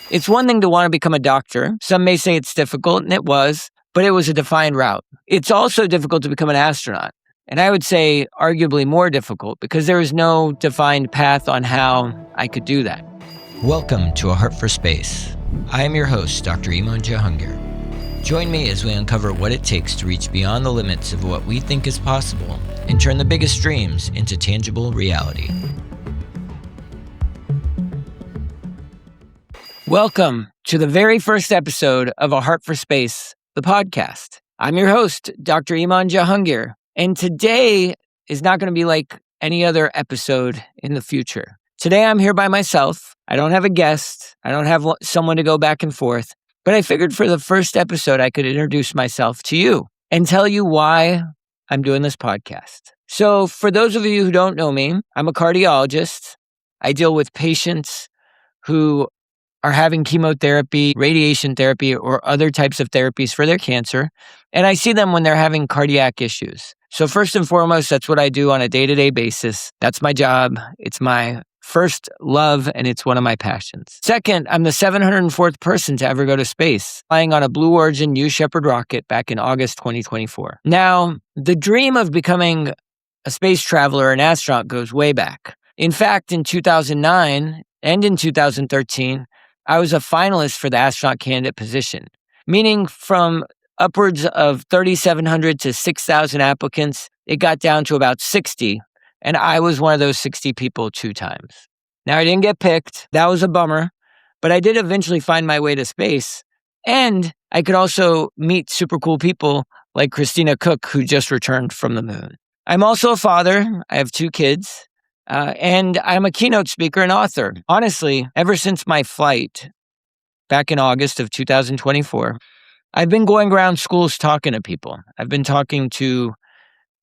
It's one thing to want to become a doctor. Some may say it's difficult, and it was, but it was a defined route. It's also difficult to become an astronaut. And I would say arguably more difficult because there is no defined path on how I could do that. Welcome to A Heart for Space. I am your host, Dr. Eiman Jahangir. Join me as we uncover what it takes to reach beyond the limits of what we think is possible and turn the biggest dreams into tangible reality. Welcome to the very first episode of A Heart for Space, the podcast. I'm your host, Dr. Eiman Jahangir, and today is not going to be like any other episode in the future. Today I'm here by myself. I don't have a guest. I don't have someone to go back and forth, but I figured for the first episode I could introduce myself to you and tell you why I'm doing this podcast. So for those of you who don't know me, I'm a cardiologist. I deal with patients who are having chemotherapy, radiation therapy, or other types of therapies for their cancer. And I see them when they're having cardiac issues. So first and foremost, that's what I do on a day-to-day basis. That's my job. It's my first love, and it's one of my passions. Second, I'm the 704th person to ever go to space, flying on a Blue Origin New Shepard rocket back in August 2024. Now, the dream of becoming a space traveler, an astronaut, goes way back. In fact, in 2009 and in 2013, I was a finalist for the astronaut candidate position, meaning from upwards of 3,700 to 6,000 applicants, it got down to about 60, and I was one of those 60 people 2 times. Now, I didn't get picked. That was a bummer, but I did eventually find my way to space, and I could also meet super cool people like Christina Cook, who just returned from the moon. I'm also a father. I have 2 kids. And I'm a keynote speaker and author. Honestly, ever since my flight back in August of 2024, I've been going around schools talking to people. I've been talking to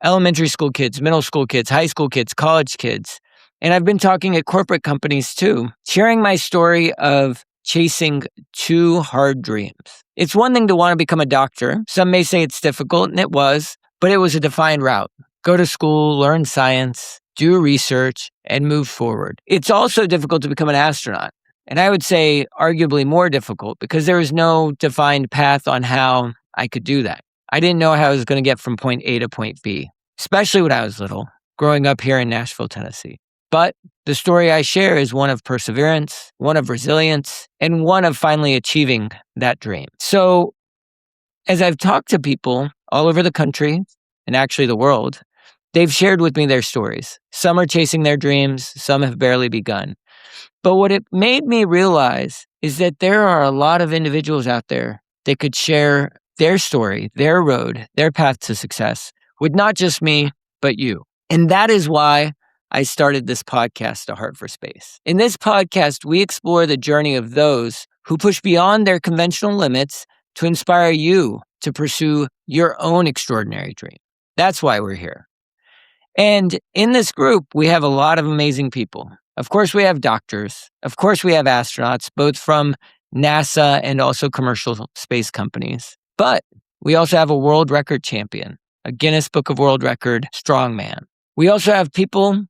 elementary school kids, middle school kids, high school kids, college kids. And I've been talking at corporate companies too, sharing my story of chasing 2 hard dreams. It's one thing to want to become a doctor. Some may say it's difficult, and it was, but it was a defined route. Go to school, learn science, do research, and move forward. It's also difficult to become an astronaut. And I would say arguably more difficult because there is no defined path on how I could do that. I didn't know how I was going to get from point A to point B, especially when I was little, growing up here in Nashville, Tennessee. But the story I share is one of perseverance, one of resilience, and one of finally achieving that dream. So as I've talked to people all over the country, and actually the world, they've shared with me their stories. Some are chasing their dreams, some have barely begun. But what it made me realize is that there are a lot of individuals out there that could share their story, their road, their path to success with not just me, but you. And that is why I started this podcast, A Heart for Space. In this podcast, we explore the journey of those who push beyond their conventional limits to inspire you to pursue your own extraordinary dream. That's why we're here. And in this group, we have a lot of amazing people. Of course, we have doctors. Of course, we have astronauts, both from NASA and also commercial space companies. But we also have a world record champion, a Guinness Book of World Record strongman. We also have people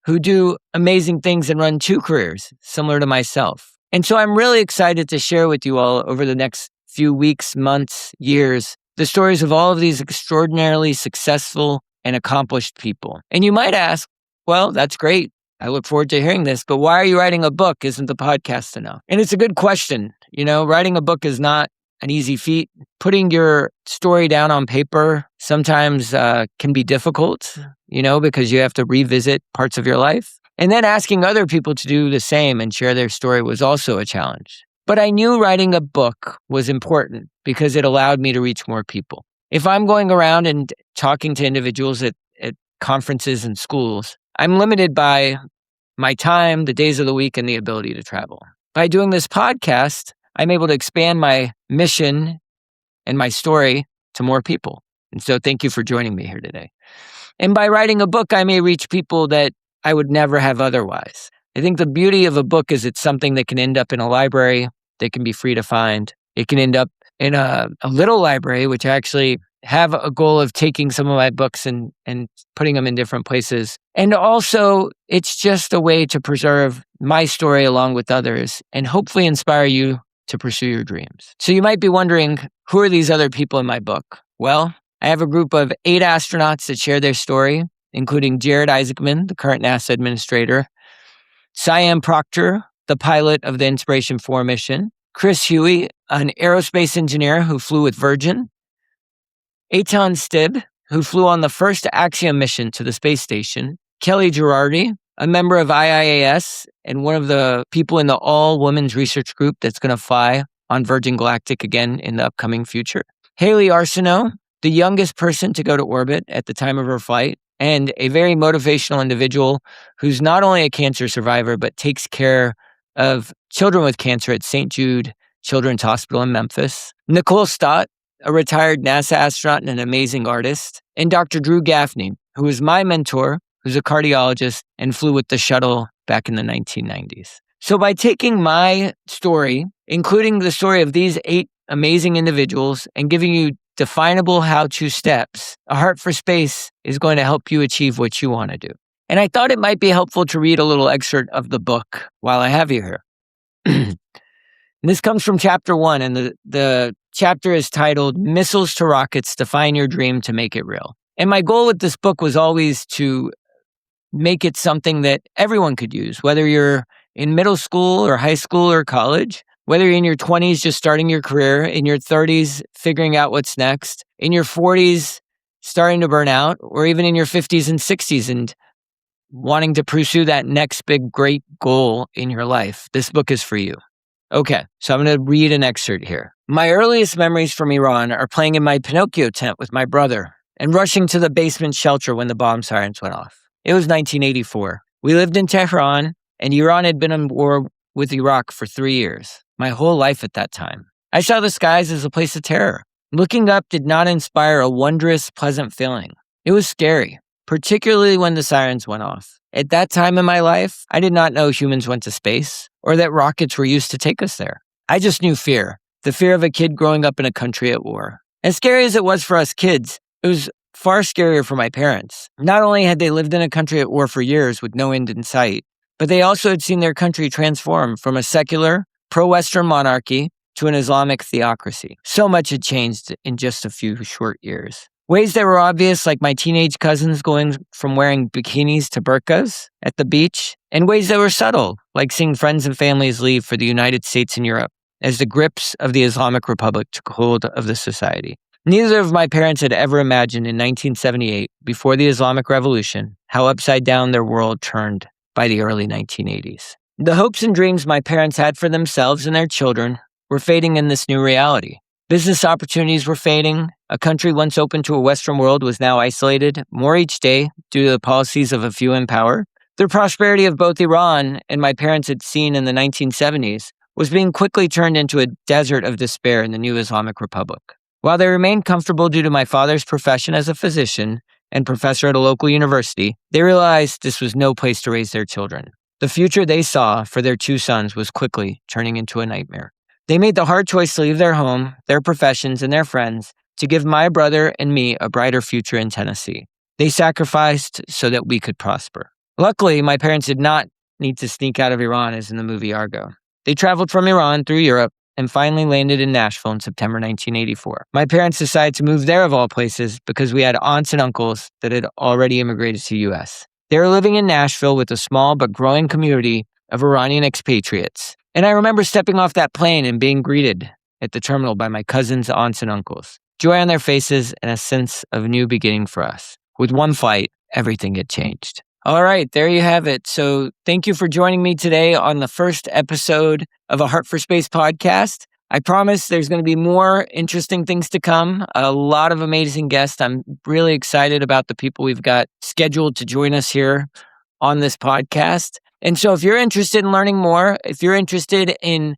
who do amazing things and run 2 careers, similar to myself. And so I'm really excited to share with you all over the next few weeks, months, years, the stories of all of these extraordinarily successful and accomplished people. And you might ask, well, that's great. I look forward to hearing this, but why are you writing a book? Isn't the podcast enough? And it's a good question. You know, writing a book is not an easy feat. Putting your story down on paper sometimes can be difficult, because you have to revisit parts of your life. And then asking other people to do the same and share their story was also a challenge. But I knew writing a book was important because it allowed me to reach more people. If I'm going around and talking to individuals at conferences and schools, I'm limited by my time, the days of the week, and the ability to travel. By doing this podcast, I'm able to expand my mission and my story to more people. And so thank you for joining me here today. And by writing a book, I may reach people that I would never have otherwise. I think the beauty of a book is it's something that can end up in a library, that can be free to find. It can end up in a little library, which actually have a goal of taking some of my books and putting them in different places. And also, it's just a way to preserve my story along with others and hopefully inspire you to pursue your dreams. So you might be wondering, who are these other people in my book? Well, I have a group of 8 astronauts that share their story, including Jared Isaacman, the current NASA administrator, Siam Proctor, the pilot of the Inspiration 4 mission, Chris Huey, an aerospace engineer who flew with Virgin, Eitan Stib, who flew on the first Axiom mission to the space station, Kelly Girardi, a member of IIAS and one of the people in the all-women's research group that's going to fly on Virgin Galactic again in the upcoming future, Haley Arsenault, the youngest person to go to orbit at the time of her flight, and a very motivational individual who's not only a cancer survivor, but takes care of children with cancer at St. Jude Children's Hospital in Memphis, Nicole Stott, a retired NASA astronaut and an amazing artist, and Dr. Drew Gaffney, who was my mentor, who's a cardiologist and flew with the shuttle back in the 1990s. So by taking my story, including the story of these 8 amazing individuals, and giving you definable how-to steps, A Heart for Space is going to help you achieve what you want to do. And I thought it might be helpful to read a little excerpt of the book while I have you here. This comes from chapter 1, and the chapter is titled Missiles to Rockets, Define Your Dream to Make It Real. And my goal with this book was always to make it something that everyone could use, whether you're in middle school or high school or college, whether you're in your 20s just starting your career, in your 30s figuring out what's next, in your 40s starting to burn out, or even in your 50s and 60s and wanting to pursue that next big great goal in your life. This book is for you. Okay, so I'm going to read an excerpt here. My earliest memories from Iran are playing in my Pinocchio tent with my brother and rushing to the basement shelter when the bomb sirens went off. It was 1984. We lived in Tehran, and Iran had been in war with Iraq for 3 years, my whole life at that time. I saw the skies as a place of terror. Looking up did not inspire a wondrous, pleasant feeling. It was scary, particularly when the sirens went off. At that time in my life, I did not know humans went to space or that rockets were used to take us there. I just knew fear, the fear of a kid growing up in a country at war. As scary as it was for us kids, it was far scarier for my parents. Not only had they lived in a country at war for years with no end in sight, but they also had seen their country transform from a secular, pro-Western monarchy to an Islamic theocracy. So much had changed in just a few short years. Ways that were obvious, like my teenage cousins going from wearing bikinis to burqas at the beach, and ways that were subtle, like seeing friends and families leave for the United States and Europe as the grips of the Islamic Republic took hold of the society. Neither of my parents had ever imagined in 1978, before the Islamic Revolution, how upside down their world turned by the early 1980s. The hopes and dreams my parents had for themselves and their children were fading in this new reality. Business opportunities were fading. A country once open to a Western world was now isolated more each day due to the policies of a few in power. The prosperity of both Iran and my parents had seen in the 1970s was being quickly turned into a desert of despair in the new Islamic Republic. While they remained comfortable due to my father's profession as a physician and professor at a local university, they realized this was no place to raise their children. The future they saw for their 2 sons was quickly turning into a nightmare. They made the hard choice to leave their home, their professions, and their friends to give my brother and me a brighter future in Tennessee. They sacrificed so that we could prosper. Luckily, my parents did not need to sneak out of Iran as in the movie Argo. They traveled from Iran through Europe and finally landed in Nashville in September 1984. My parents decided to move there of all places because we had aunts and uncles that had already immigrated to the U.S. They were living in Nashville with a small but growing community of Iranian expatriates. And I remember stepping off that plane and being greeted at the terminal by my cousins, aunts, and uncles. Joy on their faces and a sense of a new beginning for us. With one flight, everything had changed. All right, there you have it. So thank you for joining me today on the first episode of A Heart for Space podcast. I promise there's going to be more interesting things to come. A lot of amazing guests. I'm really excited about the people we've got scheduled to join us here on this podcast. And so if you're interested in learning more, if you're interested in,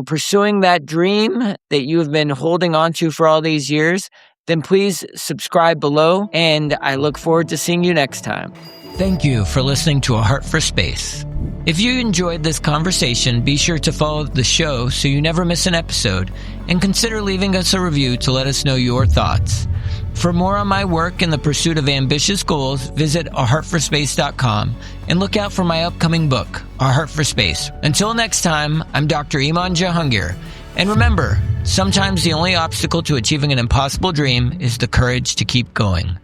pursuing that dream that you have been holding on to for all these years, then please subscribe below, and I look forward to seeing you next time. Thank you for listening to A Heart for Space. If you enjoyed this conversation, be sure to follow the show so you never miss an episode, and consider leaving us a review to let us know your thoughts. For more on my work in the pursuit of ambitious goals, visit aheartforspace.com and look out for my upcoming book, A Heart for Space. Until next time, I'm Dr. Eiman Jahangir. And remember, sometimes the only obstacle to achieving an impossible dream is the courage to keep going.